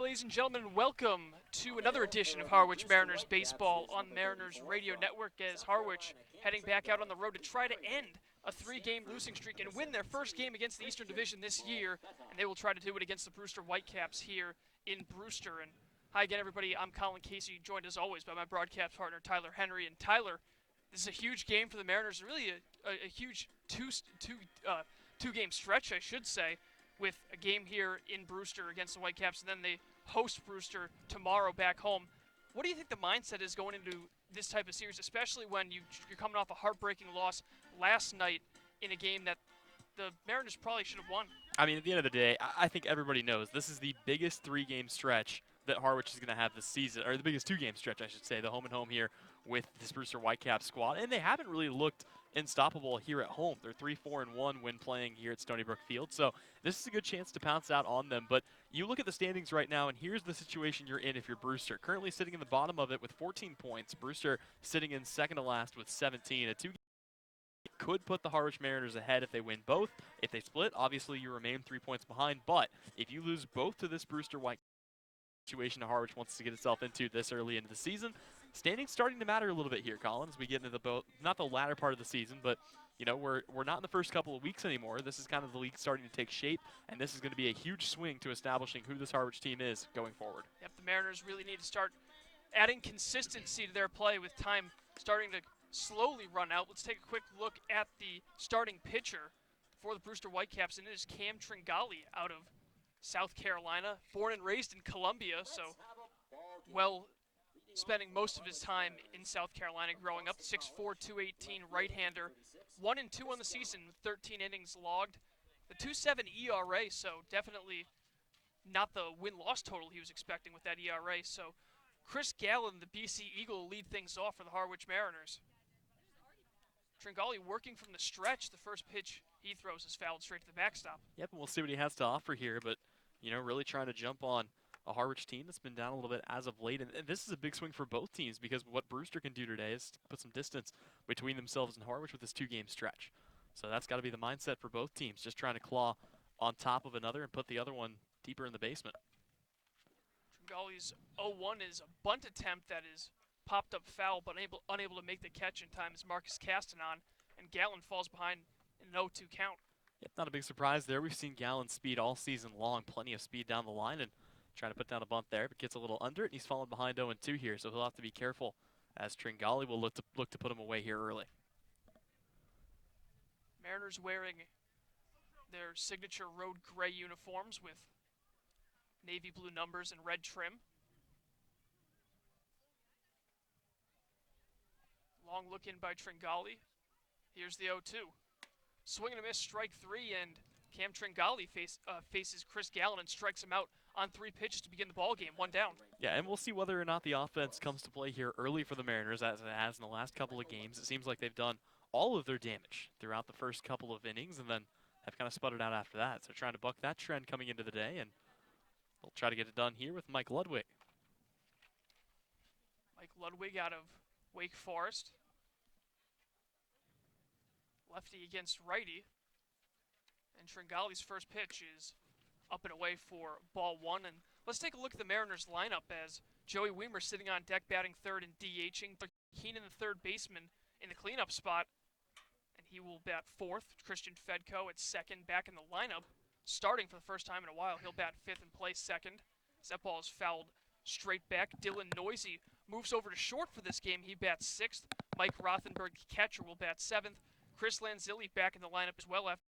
Ladies and gentlemen, welcome to another edition of Harwich Mariners Baseball on the Mariners Radio Network as Harwich heading back out on the road to try to end a three-game losing streak and win their first game against the Eastern Division this year, and they will try to do it against the Brewster Whitecaps here in Brewster. And hi again, everybody. I'm Colin Casey, joined as always by my broadcast partner, Tyler Henry. And Tyler, this is a huge game for the Mariners, really a huge two-game stretch, I should say, with a game here in Brewster against the Whitecaps, and then they host Brewster tomorrow back home. What do you think the mindset is going into this type of series, especially when you're coming off a heartbreaking loss last night in a game that the Mariners probably should have won? I mean, at the end of the day, I think everybody knows this is the biggest three-game stretch that Harwich is going to have this season, or the biggest two-game stretch, I should say, the home and home here with this Brewster Whitecaps squad. And they haven't really looked unstoppable here at home. They're 3-4-1 when playing here at Stony Brook Field. So this is a good chance to pounce out on them. But you look at the standings right now, and here's the situation you're in if you're Brewster. Currently sitting in the bottom of it with 14 points. Brewster sitting in second to last with 17. A two-game could put the Harwich Mariners ahead if they win both. If they split, obviously you remain 3 points behind. But if you lose both to this Brewster White situation Harwich wants to get itself into this early into the season, standings starting to matter a little bit here, Colin, as we get into not the latter part of the season, but you know, we're not in the first couple of weeks anymore. This is kind of the league starting to take shape, and this is going to be a huge swing to establishing who this Harwich team is going forward. Yep, the Mariners really need to start adding consistency to their play with time starting to slowly run out. Let's take a quick look at the starting pitcher for the Brewster Whitecaps, and it is Cam Tringali out of South Carolina, born and raised in Columbia, so spending most of his time in South Carolina growing up. 6'4", 218 right-hander, 1-2 on the season with 13 innings logged. The 2.7 ERA, so definitely not the win-loss total he was expecting with that ERA. So Chris Gallen, the BC Eagle, will lead things off for the Harwich Mariners. Tringali working from the stretch. The first pitch he throws is fouled straight to the backstop. Yep, and we'll see what he has to offer here, but you know, really trying to jump on a Harwich team that's been down a little bit as of late. And this is a big swing for both teams because what Brewster can do today is put some distance between themselves and Harwich with this two-game stretch. So that's got to be the mindset for both teams, just trying to claw on top of another and put the other one deeper in the basement. Tringali's 0-1 is a bunt attempt that is popped up foul, but unable to make the catch in time is Marcus Castanon, and Gallen falls behind in an 0-2 count. Yep, not a big surprise there. We've seen Gallen's speed all season long, plenty of speed down the line, and trying to put down a bunt there, but gets a little under it, and he's fallen behind 0-2 here, so he'll have to be careful as Tringali will look to put him away here early. Mariners wearing their signature road gray uniforms with navy blue numbers and red trim. Long look in by Tringali. Here's the 0-2. Swing and a miss, strike three, and Cam Tringali faces Chris Gallen and strikes him out on 3 pitches to begin the ball game, 1 down. Yeah, and we'll see whether or not the offense comes to play here early for the Mariners, as it has in the last couple of games. It seems like they've done all of their damage throughout the first couple of innings and then have kind of sputtered out after that. So trying to buck that trend coming into the day, and they'll try to get it done here with Mike Ludwig. Mike Ludwig out of Wake Forest. Lefty against righty. And Tringali's first pitch is up and away for ball 1. And let's take a look at the Mariners lineup as Joey Weimer sitting on deck batting third and DHing. Keenan, the third baseman, in the cleanup spot, and he will bat fourth. Christian Fedko at second, back in the lineup, starting for the first time in a while. He'll bat fifth and play second. As that ball is fouled straight back. Dylan Noisy moves over to short for this game. He bats sixth. Mike Rothenberg, the catcher, will bat seventh. Chris Lanzilli back in the lineup as well after